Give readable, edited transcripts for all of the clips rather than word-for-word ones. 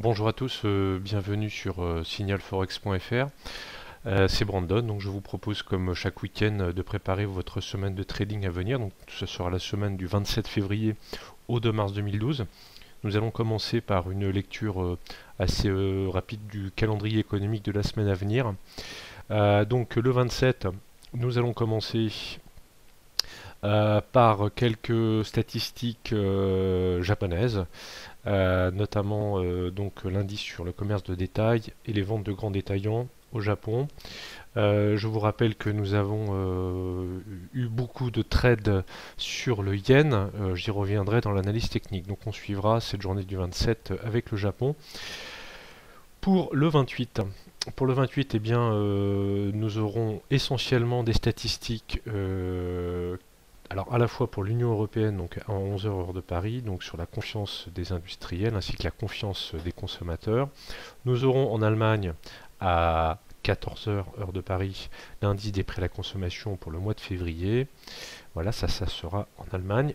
Bonjour à tous, bienvenue sur signalforex.fr. C'est Brandon, donc je vous propose comme chaque week-end de préparer votre semaine de trading à venir. Donc ce sera la semaine du 27 février au 2 mars 2012. Nous allons commencer par une lecture assez rapide du calendrier économique de la semaine à venir. Donc le 27, nous allons commencer par quelques statistiques japonaises. Notamment donc l'indice sur le commerce de détail et les ventes de grands détaillants au Japon. Je vous rappelle que nous avons eu beaucoup de trades sur le yen. J'y reviendrai dans l'analyse technique. Donc on suivra cette journée du 27 avec le Japon. Pour le 28, eh bien, nous aurons essentiellement des statistiques alors à la fois pour l'Union européenne, donc à 11 heures heure de Paris, donc sur la confiance des industriels ainsi que la confiance des consommateurs. Nous aurons en Allemagne à 14 heures heure de Paris l'indice des prix à la consommation pour le mois de février. Voilà, ça sera en Allemagne.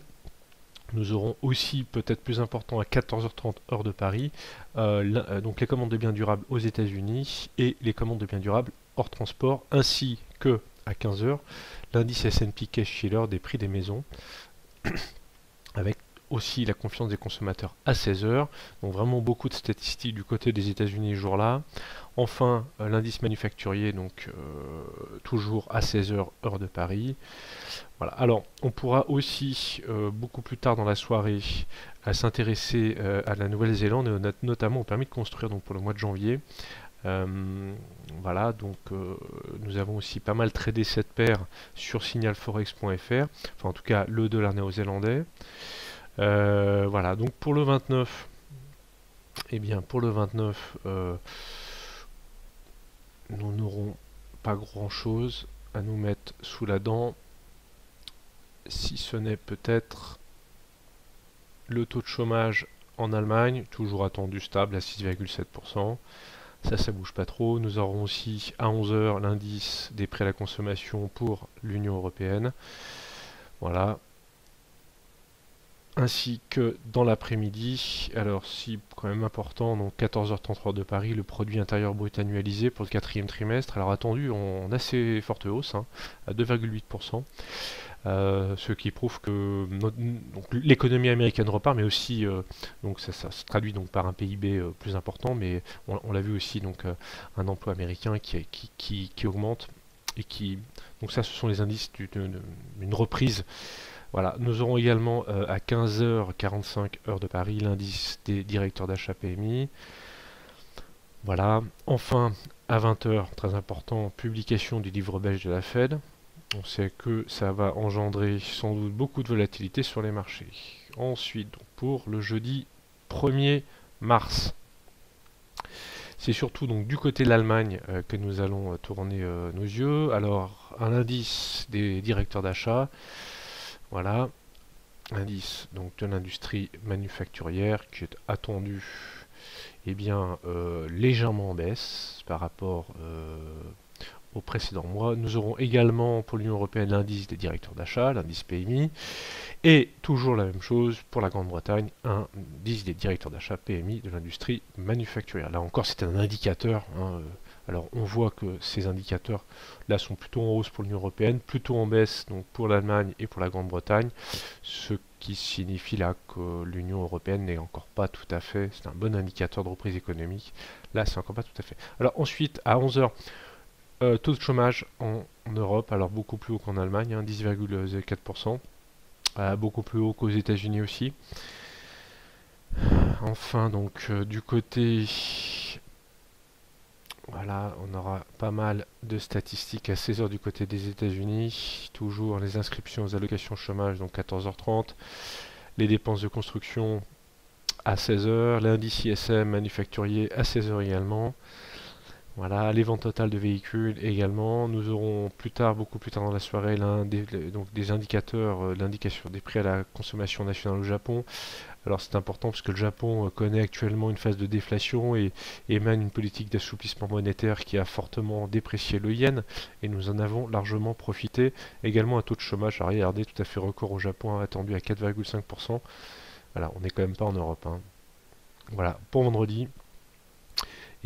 Nous aurons aussi, peut-être plus important, à 14h30 heure de Paris, donc les commandes de biens durables aux États-Unis et les commandes de biens durables hors transport, ainsi que à 15h l'indice S&P Case-Shiller des prix des maisons, avec aussi la confiance des consommateurs à 16h. Donc vraiment beaucoup de statistiques du côté des États-Unis ce jour-là. Enfin, l'indice manufacturier, donc toujours à 16h heure de Paris. Voilà. Alors, on pourra aussi, beaucoup plus tard dans la soirée, s'intéresser à la Nouvelle-Zélande et notamment au permis de construire donc pour le mois de janvier. Voilà, donc nous avons aussi pas mal tradé cette paire sur signalforex.fr, enfin en tout cas le dollar néo-zélandais. Voilà, donc pour le 29, eh bien pour le 29, nous n'aurons pas grand chose à nous mettre sous la dent, si ce n'est peut-être le taux de chômage en Allemagne, toujours attendu stable à 6,7%. Ça bouge pas trop. Nous aurons aussi à 11 heures l'indice des prêts à la consommation pour l'Union européenne. Voilà. Ainsi que dans l'après-midi, alors si quand même important, donc 14h33 de Paris, le produit intérieur brut annualisé pour le quatrième trimestre, alors attendu en assez forte hausse, à 2,8%. Ce qui prouve que l'économie américaine repart, mais aussi donc ça se traduit donc par un PIB plus important, mais on l'a vu aussi donc un emploi américain qui augmente et qui donc ça ce sont les indices d'une reprise. Voilà, nous aurons également à 15h45 heure de Paris l'indice des directeurs d'achat PMI. Voilà, enfin à 20h, très important, publication du livre belge de la Fed. On sait que ça va engendrer sans doute beaucoup de volatilité sur les marchés. Ensuite, donc, pour le jeudi 1er mars, c'est surtout donc du côté de l'Allemagne que nous allons tourner nos yeux. Alors, un indice des directeurs d'achat, voilà, indice donc de l'industrie manufacturière qui est attendu, eh bien, légèrement en baisse par rapport au précédent mois. Nous aurons également pour l'Union européenne l'indice des directeurs d'achat, l'indice PMI, et toujours la même chose pour la Grande-Bretagne, un indice des directeurs d'achat PMI de l'industrie manufacturière. Là encore, c'est un indicateur. Alors on voit que ces indicateurs là sont plutôt en hausse pour l'Union européenne, plutôt en baisse donc pour l'Allemagne et pour la Grande-Bretagne, ce qui signifie là que l'Union européenne n'est encore pas tout à fait, c'est un bon indicateur de reprise économique, là c'est encore pas tout à fait. Alors ensuite à 11h, taux de chômage en Europe, alors beaucoup plus haut qu'en Allemagne, 10,04%, beaucoup plus haut qu'aux États-Unis aussi. Enfin, donc du côté, voilà, on aura pas mal de statistiques à 16h du côté des États-Unis. Toujours les inscriptions aux allocations chômage, donc 14h30. Les dépenses de construction à 16h. L'indice ISM manufacturier à 16h également. Voilà, les ventes totales de véhicules également. Nous aurons plus tard, beaucoup plus tard dans la soirée, donc des indicateurs, l'indication des prix à la consommation nationale au Japon. Alors c'est important parce que le Japon connaît actuellement une phase de déflation et mène une politique d'assouplissement monétaire qui a fortement déprécié le yen et nous en avons largement profité. Également un taux de chômage, à regarder, tout à fait record au Japon, attendu à 4,5%. Voilà, on n'est quand même pas en Europe. Voilà, pour vendredi.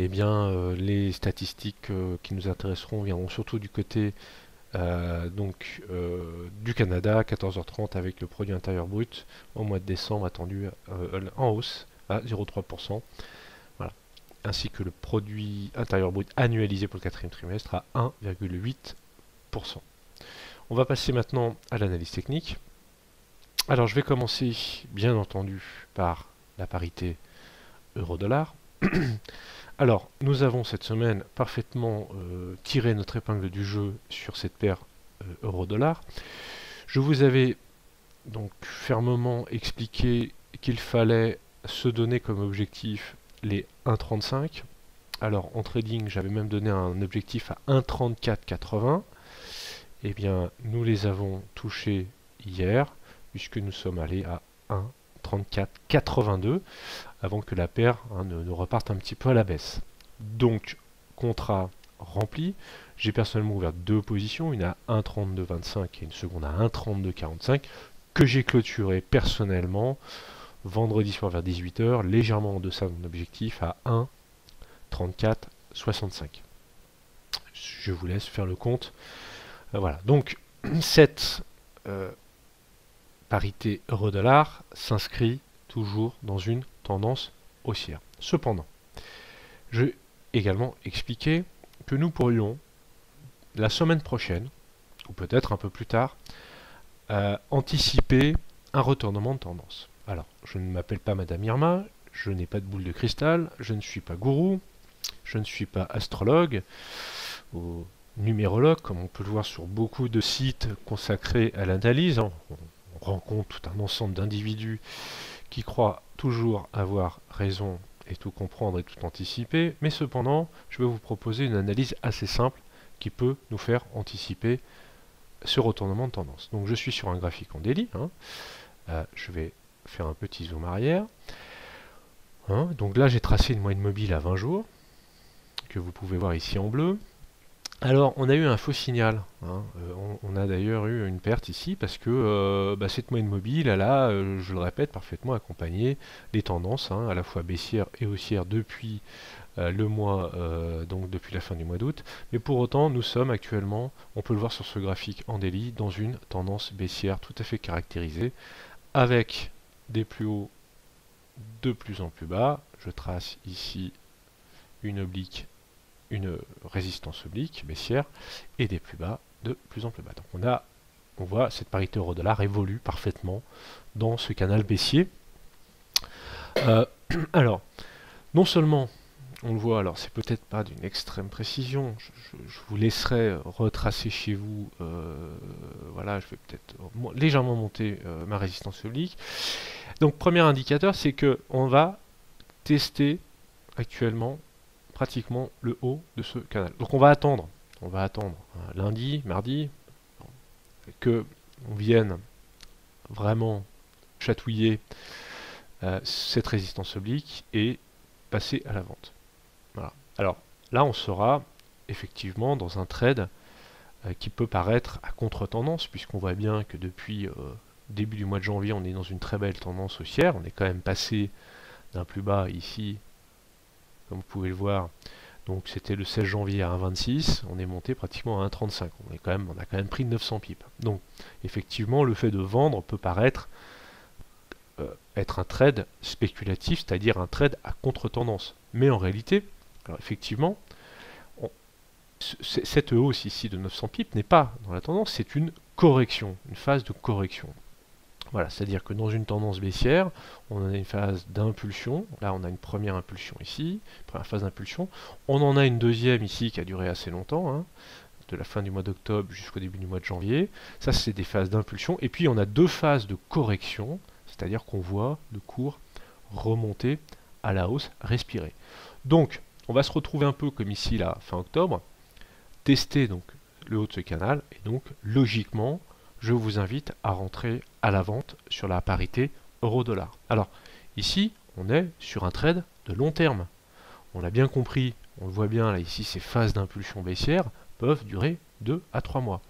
eh bien, les statistiques qui nous intéresseront viendront surtout du côté du Canada, 14h30 avec le produit intérieur brut au mois de décembre attendu en hausse à 0,3%, voilà. Ainsi que le produit intérieur brut annualisé pour le quatrième trimestre à 1,8%. On va passer maintenant à l'analyse technique. Alors je vais commencer bien entendu par la parité euro-dollar. Alors, nous avons cette semaine parfaitement tiré notre épingle du jeu sur cette paire euro-dollar. Je vous avais donc fermement expliqué qu'il fallait se donner comme objectif les 1,35. Alors, en trading, j'avais même donné un objectif à 1,3480. Eh bien, nous les avons touchés hier, puisque nous sommes allés à 1,3482. Avant que la paire ne reparte un petit peu à la baisse. Donc, contrat rempli. J'ai personnellement ouvert deux positions, une à 1,3225 et une seconde à 1,3245, que j'ai clôturé personnellement vendredi soir vers 18h, légèrement en deçà de mon objectif à 1,3465. Je vous laisse faire le compte. Voilà, donc cette parité euro-dollar s'inscrit toujours dans une tendance haussière. Cependant, je vais également expliquer que nous pourrions, la semaine prochaine, ou peut-être un peu plus tard, anticiper un retournement de tendance. Alors, je ne m'appelle pas Madame Irma, je n'ai pas de boule de cristal, je ne suis pas gourou, je ne suis pas astrologue ou numérologue, comme on peut le voir sur beaucoup de sites consacrés à l'analyse. On rencontre tout un ensemble d'individus qui croient toujours avoir raison et tout comprendre et tout anticiper, mais cependant, je vais vous proposer une analyse assez simple qui peut nous faire anticiper ce retournement de tendance. Donc je suis sur un graphique en daily, je vais faire un petit zoom arrière. Donc là j'ai tracé une moyenne mobile à 20 jours, que vous pouvez voir ici en bleu. Alors, on a eu un faux signal. On a d'ailleurs eu une perte ici parce que cette moyenne mobile, elle a, je le répète, parfaitement accompagné les tendances, à la fois baissières et haussières depuis le mois, donc depuis la fin du mois d'août. Mais pour autant, nous sommes actuellement, on peut le voir sur ce graphique en daily, dans une tendance baissière tout à fait caractérisée, avec des plus hauts de plus en plus bas. Je trace ici une oblique, une résistance oblique baissière et des plus bas de plus en plus bas. Donc on voit cette parité euro-dollar évolue parfaitement dans ce canal baissier. Alors, non seulement on le voit, alors c'est peut-être pas d'une extrême précision, je vous laisserai retracer chez vous, voilà, je vais peut-être légèrement monter ma résistance oblique. Donc premier indicateur, c'est que on va tester actuellement pratiquement le haut de ce canal. Donc on va attendre lundi, mardi, que on vienne vraiment chatouiller cette résistance oblique et passer à la vente. Voilà. Alors là on sera effectivement dans un trade qui peut paraître à contre-tendance, puisqu'on voit bien que depuis début du mois de janvier on est dans une très belle tendance haussière. On est quand même passé d'un plus bas ici, comme vous pouvez le voir, donc c'était le 16 janvier à 1,26, on est monté pratiquement à 1,35, on a quand même pris 900 pips. Donc effectivement le fait de vendre peut paraître être un trade spéculatif, c'est-à-dire un trade à contre-tendance. Mais en réalité, alors effectivement, cette hausse ici de 900 pips n'est pas dans la tendance, c'est une correction, une phase de correction. Voilà, c'est-à-dire que dans une tendance baissière, on a une phase d'impulsion. Là, on a une première impulsion ici, première phase d'impulsion. On en a une deuxième ici qui a duré assez longtemps, de la fin du mois d'octobre jusqu'au début du mois de janvier. Ça, c'est des phases d'impulsion. Et puis, on a deux phases de correction, c'est-à-dire qu'on voit le cours remonter à la hausse, respirer. Donc, on va se retrouver un peu comme ici, là, fin octobre, tester donc le haut de ce canal, et donc, logiquement, je vous invite à rentrer à la vente sur la parité euro-dollar. Alors, ici, on est sur un trade de long terme. On l'a bien compris, on le voit bien là, ici, ces phases d'impulsion baissière peuvent durer 2 à 3 mois.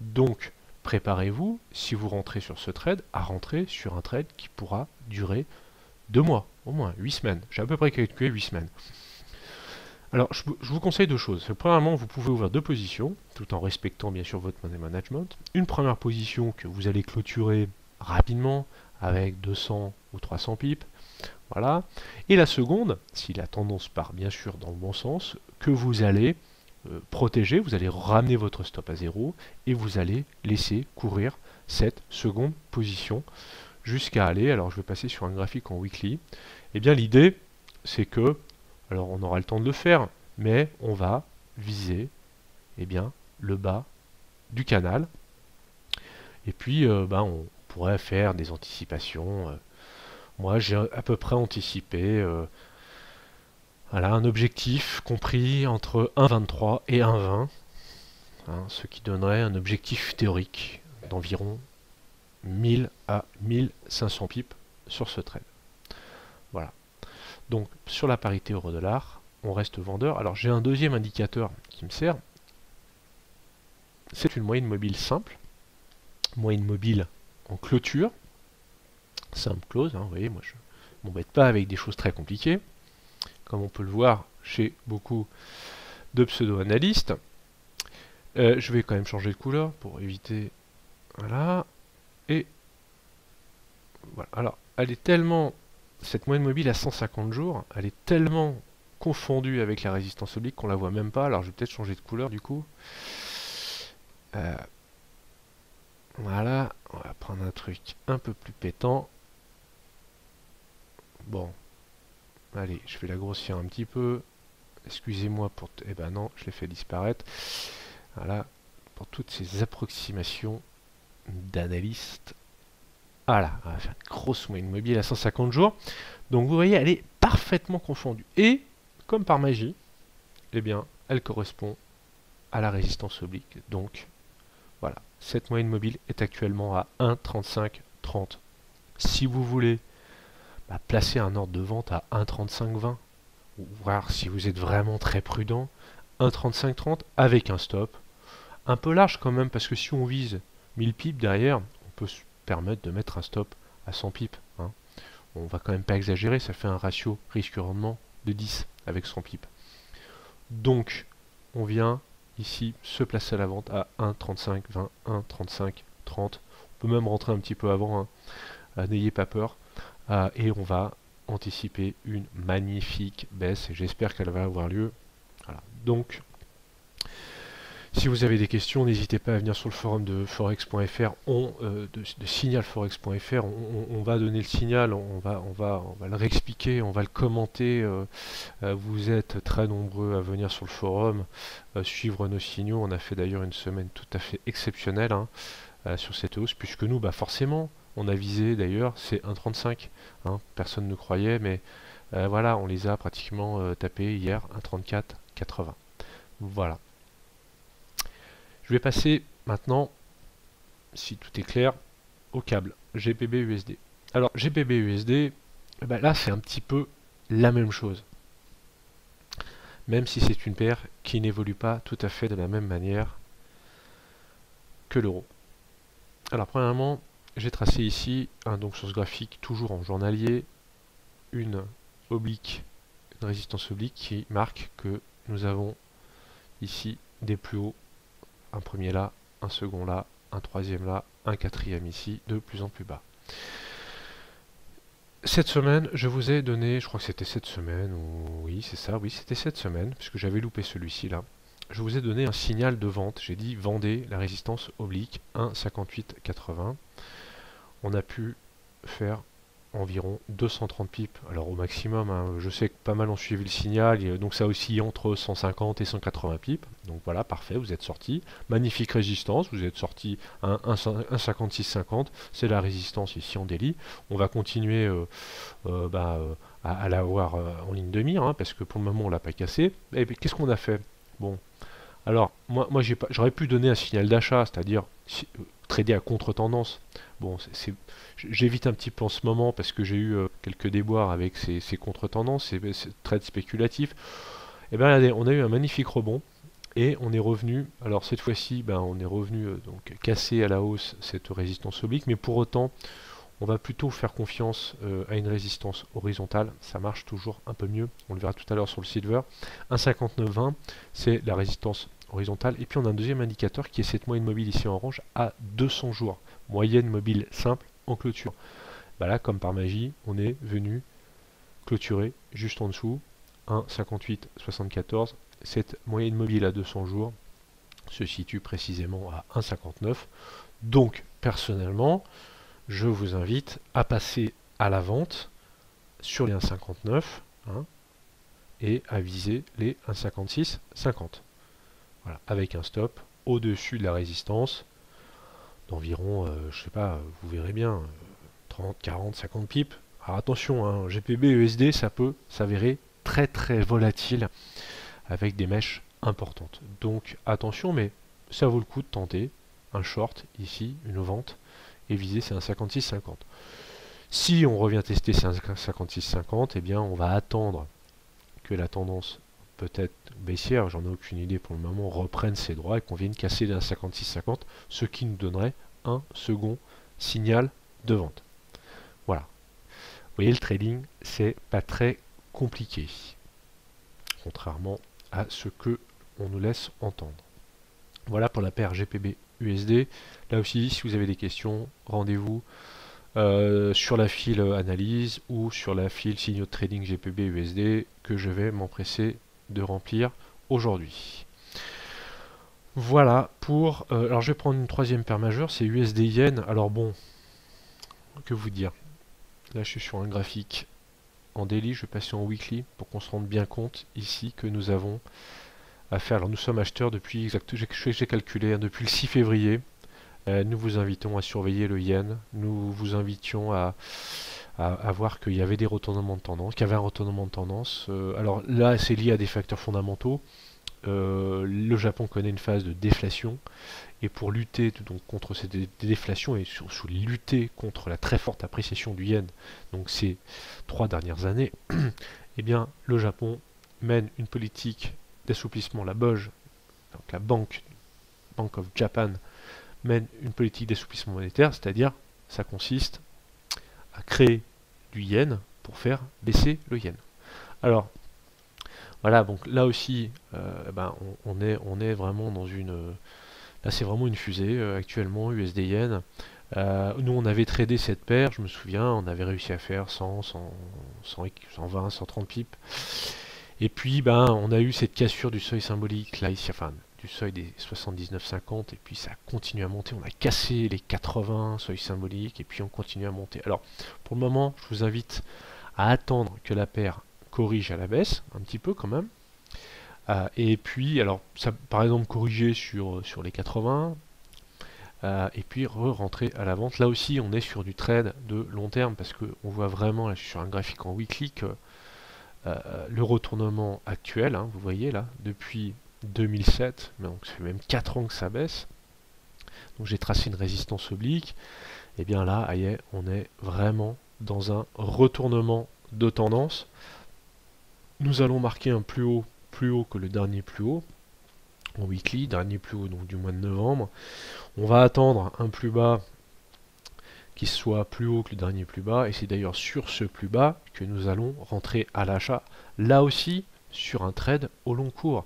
Donc, préparez-vous, si vous rentrez sur ce trade, à rentrer sur un trade qui pourra durer 2 mois, au moins 8 semaines. J'ai à peu près calculé 8 semaines. Alors, je vous conseille deux choses. Premièrement, vous pouvez ouvrir deux positions, tout en respectant bien sûr votre money management. Une première position que vous allez clôturer rapidement avec 200 ou 300 pips. Voilà. Et la seconde, si la tendance part bien sûr dans le bon sens, que vous allez protéger, vous allez ramener votre stop à zéro et vous allez laisser courir cette seconde position jusqu'à aller, alors je vais passer sur un graphique en weekly, et bien l'idée c'est que, alors on aura le temps de le faire, mais on va viser bien, le bas du canal, et puis on pourrait faire des anticipations. Moi j'ai à peu près anticipé voilà, un objectif compris entre 1,23 et 1,20, hein, ce qui donnerait un objectif théorique d'environ 1000 à 1500 pips sur ce trade. Voilà. Donc sur la parité euro-dollar, on reste vendeur. Alors j'ai un deuxième indicateur qui me sert. C'est une moyenne mobile simple. Moyenne mobile en clôture. Simple close, hein, vous voyez, moi je ne m'embête pas avec des choses très compliquées. Comme on peut le voir chez beaucoup de pseudo-analystes. Je vais quand même changer de couleur pour éviter... Voilà. Et voilà. Alors, elle est tellement... Cette moyenne mobile à 150 jours, elle est tellement confondue avec la résistance oblique qu'on la voit même pas. Alors, je vais peut-être changer de couleur du coup. Voilà. On va prendre un truc un peu plus pétant. Bon. Allez, je vais la grossir un petit peu. Excusez-moi pour... Eh ben non, je l'ai fait disparaître. Voilà. Pour toutes ces approximations d'analystes. Voilà, on va faire une grosse moyenne mobile à 150 jours. Donc vous voyez, elle est parfaitement confondue. Et, comme par magie, eh bien, elle correspond à la résistance oblique. Donc, voilà, cette moyenne mobile est actuellement à 1,3530. Si vous voulez placer un ordre de vente à 1,3520, ou voir si vous êtes vraiment très prudent, 1,3530 avec un stop, un peu large quand même, parce que si on vise 1000 pips derrière, on peut se permettre de mettre un stop à 100 pips. Hein. On va quand même pas exagérer, ça fait un ratio risque-rendement de 10 avec 100 pips. Donc, on vient ici se placer à la vente à 1,3520, 1,3530. On peut même rentrer un petit peu avant, hein. N'ayez pas peur. Et on va anticiper une magnifique baisse, et j'espère qu'elle va avoir lieu. Voilà. Donc, si vous avez des questions, n'hésitez pas à venir sur le forum de forex.fr, de signalforex.fr. On va donner le signal, on va le réexpliquer, on va le commenter. Vous êtes très nombreux à venir sur le forum, suivre nos signaux. On a fait d'ailleurs une semaine tout à fait exceptionnelle sur cette hausse, puisque nous, forcément, on a visé d'ailleurs, c'est 1,35. Hein, personne ne croyait, mais voilà, on les a pratiquement tapés hier, 1,34,80. Voilà. Je vais passer maintenant, si tout est clair, au câble GBP-USD. Alors GBP-USD, là c'est un petit peu la même chose. Même si c'est une paire qui n'évolue pas tout à fait de la même manière que l'euro. Alors premièrement, j'ai tracé ici, donc sur ce graphique, toujours en journalier, une résistance oblique qui marque que nous avons ici des plus hauts. Un premier là, un second là, un troisième là, un quatrième ici, de plus en plus bas. Cette semaine, je vous ai donné, je crois que c'était cette semaine, ou oui c'est ça, oui c'était cette semaine, puisque j'avais loupé celui-ci là. Je vous ai donné un signal de vente, j'ai dit vendez la résistance oblique 1,5880. On a pu faire environ 230 pips, alors au maximum, hein. Je sais que pas mal ont suivi le signal, donc ça oscille entre 150 et 180 pips, donc voilà, parfait, vous êtes sorti, magnifique résistance, vous êtes sorti à 1,5650, c'est la résistance ici en daily, on va continuer à l'avoir en ligne de mire, hein, parce que pour le moment on l'a pas cassé. Et qu'est-ce qu'on a fait? Bon, alors moi j'aurais pu donner un signal d'achat, c'est-à-dire trader à contre-tendance. Bon, j'évite un petit peu en ce moment parce que j'ai eu quelques déboires avec ces contre-tendances, ces trades spéculatifs. Et bien regardez, on a eu un magnifique rebond et on est revenu, alors cette fois-ci, on est revenu donc casser à la hausse cette résistance oblique, mais pour autant, On va plutôt faire confiance à une résistance horizontale, ça marche toujours un peu mieux, on le verra tout à l'heure sur le silver. 1,5920, c'est la résistance horizontale, et puis on a un deuxième indicateur qui est cette moyenne mobile ici en orange à 200 jours, moyenne mobile simple en clôture. Bah là, comme par magie, on est venu clôturer juste en dessous, 1,5874, cette moyenne mobile à 200 jours se situe précisément à 1,59. Donc, personnellement, je vous invite à passer à la vente sur les 1,59 hein, et à viser les 1,5650. Voilà, avec un stop au-dessus de la résistance d'environ, je sais pas, vous verrez bien, 30, 40, 50 pips. Alors attention, hein, GPB USD, ça peut s'avérer très très volatile avec des mèches importantes. Donc attention, mais ça vaut le coup de tenter un short ici, une vente, et viser c'est un 56,50. Si on revient tester ces 56,50, eh bien on va attendre que la tendance peut-être baissière, j'en ai aucune idée pour le moment, reprenne ses droits et qu'on vienne casser les 56,50, ce qui nous donnerait un second signal de vente. Voilà. Vous voyez, le trading, c'est pas très compliqué, contrairement à ce que on nous laisse entendre. Voilà pour la paire GPB USD. Là aussi, si vous avez des questions, rendez-vous sur la file analyse ou sur la file signaux de trading GPB USD que je vais m'empresser de remplir aujourd'hui. Voilà pour... alors je vais prendre une troisième paire majeure, c'est USD Yen. Alors bon, que vous dire? Là je suis sur un graphique en daily, je vais passer en weekly pour qu'on se rende bien compte ici que nous avons à faire. Alors nous sommes acheteurs depuis, j'ai calculé, hein, depuis le 6 février. Nous vous invitons à surveiller le yen, nous vous invitions à voir qu'il y avait des retournements de tendance, qu'il y avait un retournement de tendance. Alors là c'est lié à des facteurs fondamentaux. Le Japon connaît une phase de déflation, et pour lutter donc contre cette déflation et surtout lutter contre la très forte appréciation du yen, donc ces 3 dernières années, eh bien le Japon mène une politique d'assouplissement, la BOJ, donc la Bank of Japan, mène une politique d'assouplissement monétaire, c'est-à-dire ça consiste à créer du yen pour faire baisser le yen. Alors voilà, donc là aussi on est vraiment dans une... Là c'est vraiment une fusée actuellement, USD Yen. Nous on avait tradé cette paire, je me souviens, on avait réussi à faire 100, 120, 130 pips. Et puis on a eu cette cassure du seuil symbolique là ici, enfin du seuil des 79,50, et puis ça a continué à monter, on a cassé les 80 seuils symboliques et puis on continue à monter. Alors pour le moment je vous invite à attendre que la paire corrige à la baisse, un petit peu quand même. Et puis alors ça par exemple corriger sur les 80, et puis re-rentrer à la vente. Là aussi on est sur du trade de long terme, parce que on voit vraiment, là je suis sur un graphique en weekly, que le retournement actuel, hein, vous voyez là, depuis 2007, mais donc ça fait même 4 ans que ça baisse. Donc j'ai tracé une résistance oblique, et bien là, on est vraiment dans un retournement de tendance. Nous allons marquer un plus haut que le dernier plus haut, en weekly, dernier plus haut donc du mois de novembre. On va attendre un plus bas qui soit plus haut que le dernier plus bas, et c'est d'ailleurs sur ce plus bas que nous allons rentrer à l'achat, là aussi sur un trade au long cours.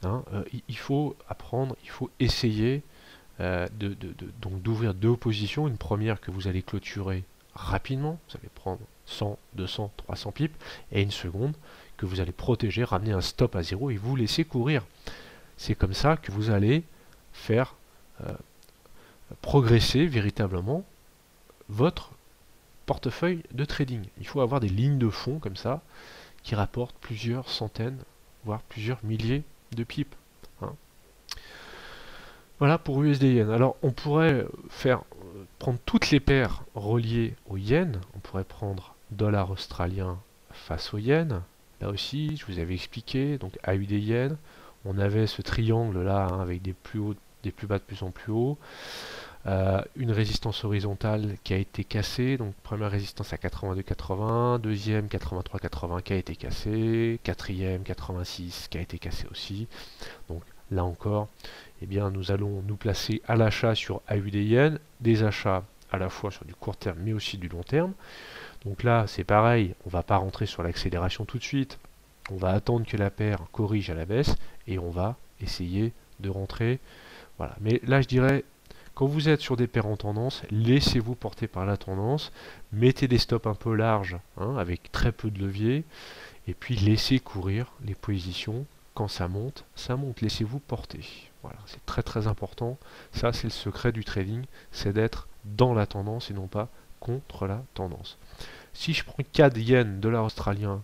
Hein, il faut apprendre, il faut essayer donc d'ouvrir deux positions, une première que vous allez clôturer rapidement, vous allez prendre 100, 200, 300 pips, et une seconde que vous allez protéger, ramener un stop à zéro et vous laisser courir. C'est comme ça que vous allez faire progresser véritablement votre portefeuille de trading. Il faut avoir des lignes de fond comme ça qui rapportent plusieurs centaines, voire plusieurs milliers de pips. Hein. Voilà pour USD Yen. Alors on pourrait prendre toutes les paires reliées au yen. On pourrait prendre dollar australien face au yen. Là aussi, je vous avais expliqué, donc AUD Yen, on avait ce triangle là hein, avec des plus hauts, des plus bas de plus en plus haut. Une résistance horizontale qui a été cassée, donc première résistance à 82,80, deuxième 83,80 qui a été cassée, quatrième 86 qui a été cassée aussi. Donc là encore, eh bien, nous allons nous placer à l'achat sur AUD Yen, des achats à la fois sur du court terme mais aussi du long terme. Donc là c'est pareil, on va pas rentrer sur l'accélération tout de suite, on va attendre que la paire corrige à la baisse et on va essayer de rentrer. Voilà. Mais là je dirais, quand vous êtes sur des paires en tendance, laissez-vous porter par la tendance, mettez des stops un peu larges, hein, avec très peu de levier, et puis laissez courir les positions. Quand ça monte, laissez-vous porter. Voilà, c'est très très important. Ça, c'est le secret du trading, c'est d'être dans la tendance et non pas contre la tendance. Si je prends CAD yen, dollar australien,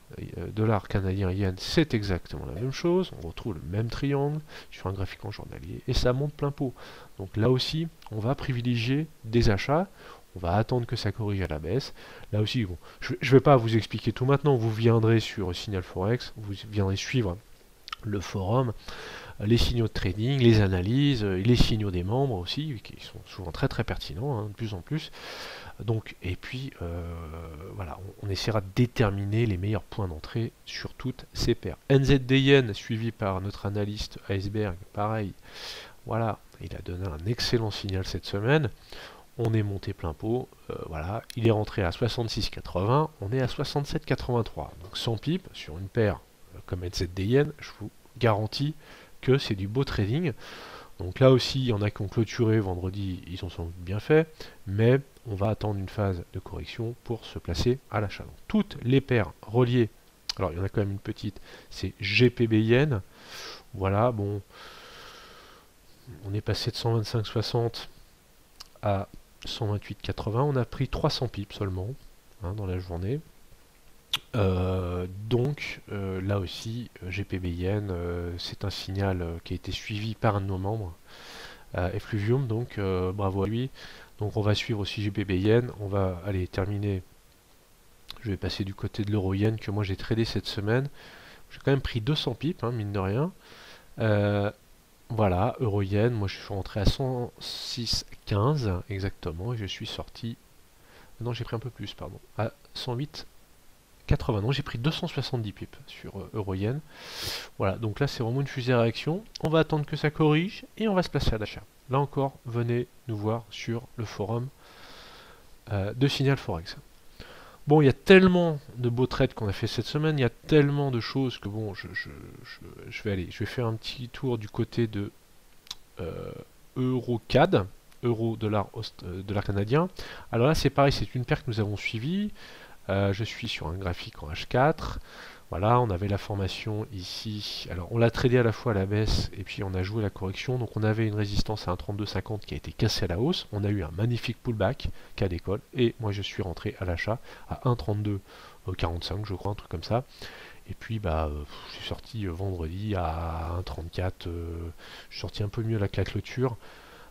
dollar canadien yen, c'est exactement la même chose. On retrouve le même triangle sur un graphique en journalier et ça monte plein pot. Donc là aussi, on va privilégier des achats. On va attendre que ça corrige à la baisse. Là aussi, bon, je ne vais pas vous expliquer tout maintenant. Vous viendrez sur Signal Forex, vous viendrez suivre le forum, les signaux de trading, les analyses, les signaux des membres aussi, qui sont souvent très très pertinents, hein, de plus en plus. Donc, et puis, voilà, on essaiera de déterminer les meilleurs points d'entrée sur toutes ces paires. NZD Yen, suivi par notre analyste Iceberg, pareil, voilà, il a donné un excellent signal cette semaine. On est monté plein pot, voilà, il est rentré à 66,80, on est à 67,83. Donc 100 pips sur une paire comme NZD Yen, je vous garantis que c'est du beau trading. Donc là aussi, il y en a qui ont clôturé vendredi, ils ont sans doute bien fait, mais on va attendre une phase de correction pour se placer à l'achat. Donc toutes les paires reliées, alors il y en a quand même une petite, c'est GPB Yen, voilà, bon, on est passé de 125,60 à 128,80, on a pris 300 pips seulement, hein, dans la journée. Donc là aussi, GPB Yen, c'est un signal qui a été suivi par un de nos membres, Effluvium, donc bravo à lui. Donc on va suivre aussi GBP Yen, on va aller terminer, je vais passer du côté de l'euro yen que moi j'ai tradé cette semaine. J'ai quand même pris 200 pips, hein, mine de rien. Voilà, euro yen, moi je suis rentré à 106,15 exactement, et je suis sorti, non j'ai pris un peu plus, pardon, à 108,80, non j'ai pris 270 pips sur euro yen. Voilà, donc là c'est vraiment une fusée à réaction, on va attendre que ça corrige, et on va se placer à l'achat. Là encore, venez nous voir sur le forum de Signal Forex. Bon, il y a tellement de beaux trades qu'on a fait cette semaine, il y a tellement de choses que bon, je vais faire un petit tour du côté de EuroCAD, euro dollar canadien. Alors là c'est pareil, c'est une paire que nous avons suivie. Je suis sur un graphique en H4. Voilà, on avait la formation ici. Alors on l'a tradé à la fois à la baisse et puis on a joué la correction. Donc on avait une résistance à 1,3250 qui a été cassée à la hausse. On a eu un magnifique pullback cas d'école et moi je suis rentré à l'achat à 1,3245 je crois, un truc comme ça. Et puis bah je suis sorti vendredi à 1,34. Je suis sorti un peu mieux que la clôture.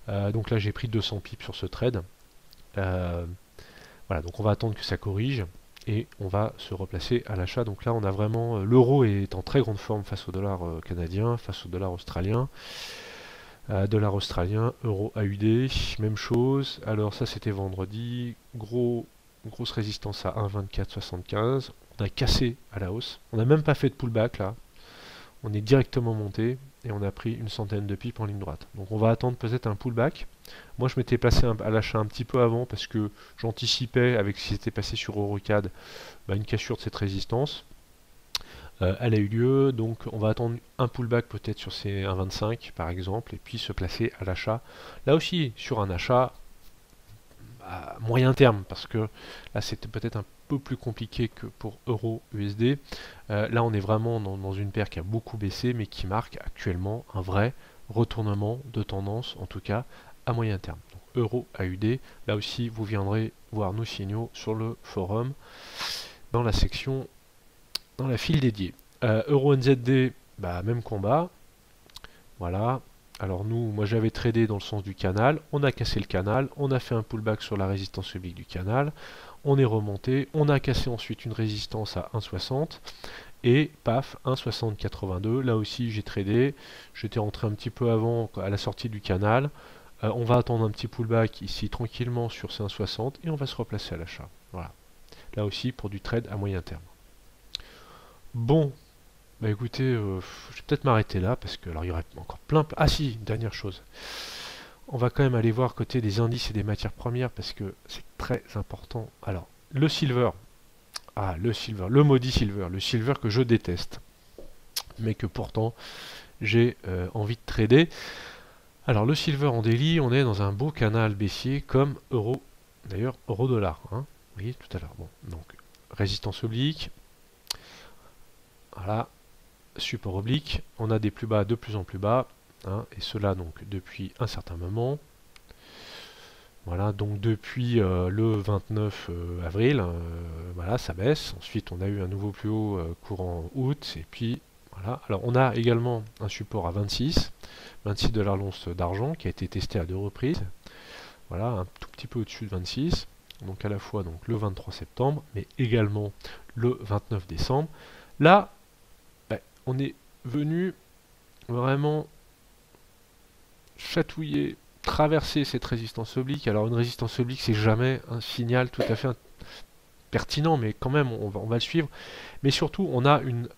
Donc là j'ai pris 200 pips sur ce trade. Voilà, donc on va attendre que ça corrige. Et on va se replacer à l'achat. Donc là on a vraiment, l'euro est en très grande forme face au dollar canadien, face au dollar australien. Dollar australien, euro AUD, même chose. Alors ça c'était vendredi, grosse résistance à 1,2475. On a cassé à la hausse. On n'a même pas fait de pullback là. On est directement monté et on a pris une centaine de pips en ligne droite. Donc on va attendre peut-être un pullback. Moi je m'étais placé à l'achat un petit peu avant parce que j'anticipais avec ce qui s'était passé sur EuroCAD une cassure de cette résistance. Elle a eu lieu, donc on va attendre un pullback peut-être sur ces 1,25 par exemple et puis se placer à l'achat. Là aussi sur un achat à moyen terme parce que là c'était peut-être un peu plus compliqué que pour euro USD. Là on est vraiment dans une paire qui a beaucoup baissé mais qui marque actuellement un vrai retournement de tendance, en tout cas à moyen terme. Donc, euro AUD, là aussi vous viendrez voir nos signaux sur le forum dans la section, dans la file dédiée. Euro NZD, même combat. Voilà. Alors moi j'avais tradé dans le sens du canal, on a cassé le canal, on a fait un pullback sur la résistance publique du canal, on est remonté, on a cassé ensuite une résistance à 1,60 et paf, 1,6082, là aussi j'ai tradé, j'étais rentré un petit peu avant à la sortie du canal, on va attendre un petit pullback ici tranquillement sur ces 1,60 et on va se replacer à l'achat. Voilà, là aussi pour du trade à moyen terme. Bon. Bah écoutez, je vais peut-être m'arrêter là parce que alors il y aurait encore plein. Ah si, dernière chose. On va quand même aller voir côté des indices et des matières premières parce que c'est très important. Alors, le silver. Ah, le silver, le maudit silver. Le silver que je déteste. Mais que pourtant, j'ai envie de trader. Alors, le silver en daily, on est dans un beau canal baissier comme euro. D'ailleurs, euro-dollar. Hein, vous voyez tout à l'heure. Bon, donc, résistance oblique. Voilà. Support oblique. On a des plus bas de plus en plus bas. Hein, et cela donc depuis un certain moment. Voilà, donc depuis le 29 avril, voilà, ça baisse. Ensuite, on a eu un nouveau plus haut courant août. Et puis, voilà. Alors, on a également un support à 26 $, l'once d'argent, qui a été testé à 2 reprises. Voilà, un tout petit peu au-dessus de 26. Donc, à la fois donc, le 23 septembre, mais également le 29 décembre. Là, ben, on est venu vraiment chatouiller, traverser cette résistance oblique. Alors une résistance oblique, c'est jamais un signal tout à fait pertinent, mais quand même, on va le suivre. Mais surtout, on a une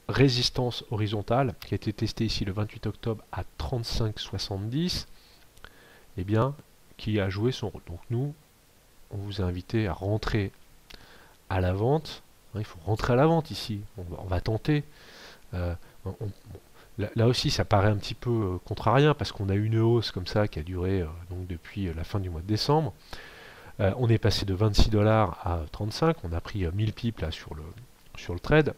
résistance horizontale qui a été testée ici le 28 octobre à 35,70, et bien, qui a joué son rôle. Donc nous, on vous a invité à rentrer à la vente. Il faut rentrer à la vente ici. On va tenter. Là aussi, ça paraît un petit peu contrariant parce qu'on a eu une hausse comme ça qui a duré donc depuis la fin du mois de décembre. On est passé de 26 $ à 35. On a pris 1000 pips là sur le trade.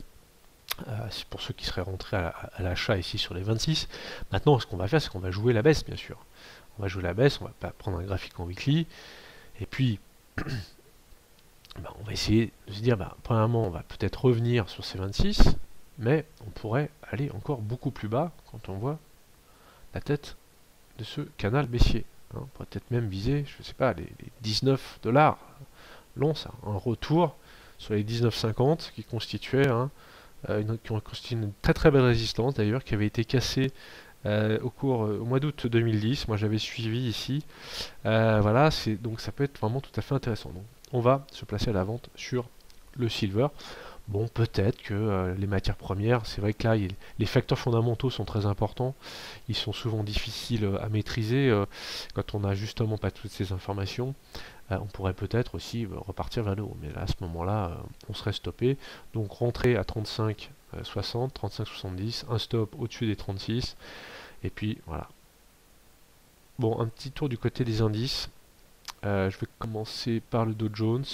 C'est pour ceux qui seraient rentrés à l'achat ici sur les 26. Maintenant, ce qu'on va faire, c'est qu'on va jouer la baisse, bien sûr. On va jouer la baisse, on va pas prendre un graphique en weekly. Et puis, on va essayer de se dire, premièrement, on va peut-être revenir sur ces 26. Mais on pourrait aller encore beaucoup plus bas quand on voit la tête de ce canal baissier. Hein. On pourrait peut-être même viser, je ne sais pas, les 19 $. L'once, un retour sur les 19,50 qui constituait une très très belle résistance d'ailleurs, qui avait été cassée au mois d'août 2010. Moi j'avais suivi ici. Voilà, donc ça peut être vraiment tout à fait intéressant. Donc, on va se placer à la vente sur le silver. Bon, peut-être que les matières premières, c'est vrai que là, les facteurs fondamentaux sont très importants. Ils sont souvent difficiles à maîtriser quand on n'a justement pas toutes ces informations. On pourrait peut-être aussi repartir vers le haut. Mais là, à ce moment-là, on serait stoppé. Donc, rentrer à 35,60, 35,70, un stop au-dessus des 36. Et puis, voilà. Bon, un petit tour du côté des indices. Je vais commencer par le Dow Jones.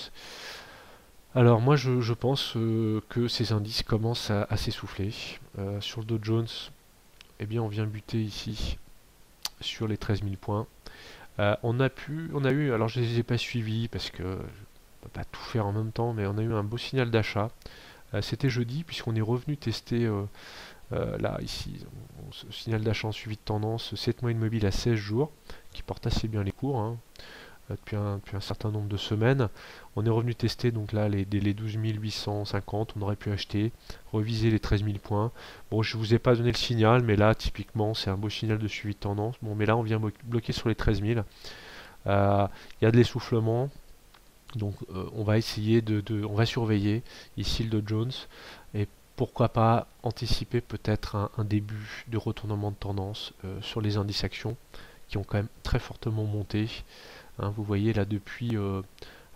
Alors moi je pense que ces indices commencent à s'essouffler. Sur le Dow Jones, eh bien on vient buter ici sur les 13 000 points. On a eu, alors je ne les ai pas suivis parce que je ne peux pas tout faire en même temps, mais on a eu un beau signal d'achat. C'était jeudi puisqu'on est revenu tester là ici, ce signal d'achat en suivi de tendance, 7 mois immobile à 16 jours, qui porte assez bien les cours. Hein. Depuis un certain nombre de semaines. On est revenu tester donc là les 12 850, on aurait pu acheter, reviser les 13 000 points. Bon, je vous ai pas donné le signal, mais là typiquement c'est un beau signal de suivi de tendance. Bon, mais là on vient bloquer sur les 13 000. Il y a de l'essoufflement, donc on va essayer on va surveiller ici le Dow Jones et pourquoi pas anticiper peut-être un début de retournement de tendance sur les indices actions qui ont quand même très fortement monté. Hein, vous voyez là depuis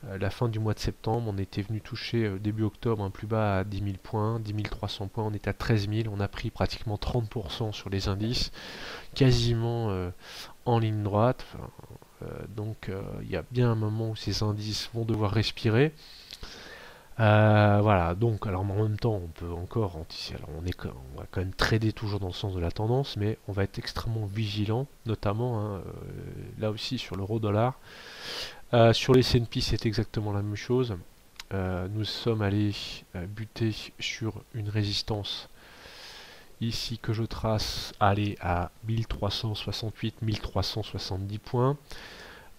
la fin du mois de septembre, on était venu toucher début octobre un plus bas à 10 000 points, 10 300 points, on est à 13 000, on a pris pratiquement 30% sur les indices, quasiment en ligne droite. Donc il y a bien un moment où ces indices vont devoir respirer. Voilà, donc alors en même temps on peut encore anticiper, alors on va quand même trader toujours dans le sens de la tendance, mais on va être extrêmement vigilant, notamment hein, là aussi sur l'euro-dollar. Sur les S&P c'est exactement la même chose. Nous sommes allés buter sur une résistance ici que je trace, aller à 1368, 1370 points.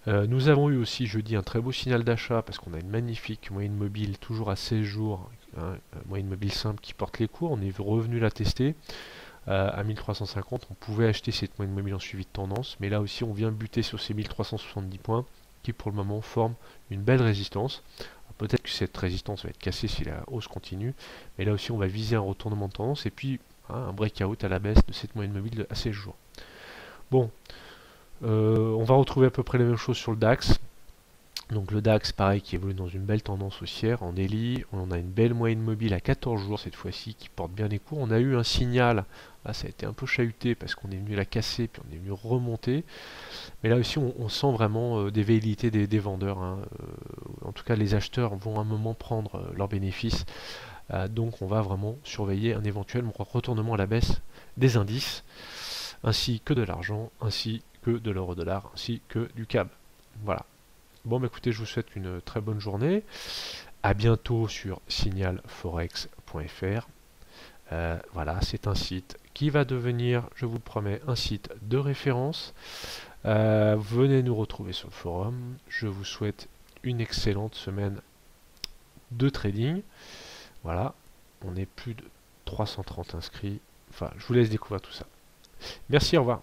Nous avons eu aussi jeudi un très beau signal d'achat parce qu'on a une magnifique moyenne mobile toujours à 16 jours, hein, moyenne mobile simple qui porte les cours. On est revenu la tester à 1350. On pouvait acheter cette moyenne mobile en suivi de tendance, mais là aussi on vient buter sur ces 1370 points qui pour le moment forment une belle résistance. Peut-être que cette résistance va être cassée si la hausse continue, mais là aussi on va viser un retournement de tendance et puis hein, un breakout à la baisse de cette moyenne mobile à 16 jours. Bon. On va retrouver à peu près la même chose sur le DAX. Donc le DAX, pareil, qui évolue dans une belle tendance haussière en daily. On a une belle moyenne mobile à 14 jours cette fois-ci qui porte bien les coups. On a eu un signal, là ça a été un peu chahuté parce qu'on est venu la casser puis on est venu remonter. Mais là aussi on sent vraiment des velléités des vendeurs, hein. En tout cas les acheteurs vont à un moment prendre leurs bénéfices. Donc on va vraiment surveiller un éventuel retournement à la baisse des indices, ainsi que de l'argent, ainsi que de l'euro-dollar, ainsi que du CAB. Voilà. Bon, bah écoutez, je vous souhaite une très bonne journée. À bientôt sur signalforex.fr. Voilà, c'est un site qui va devenir, je vous le promets, un site de référence. Venez nous retrouver sur le forum. Je vous souhaite une excellente semaine de trading. Voilà, on est plus de 330 inscrits. Enfin, je vous laisse découvrir tout ça. Merci, au revoir.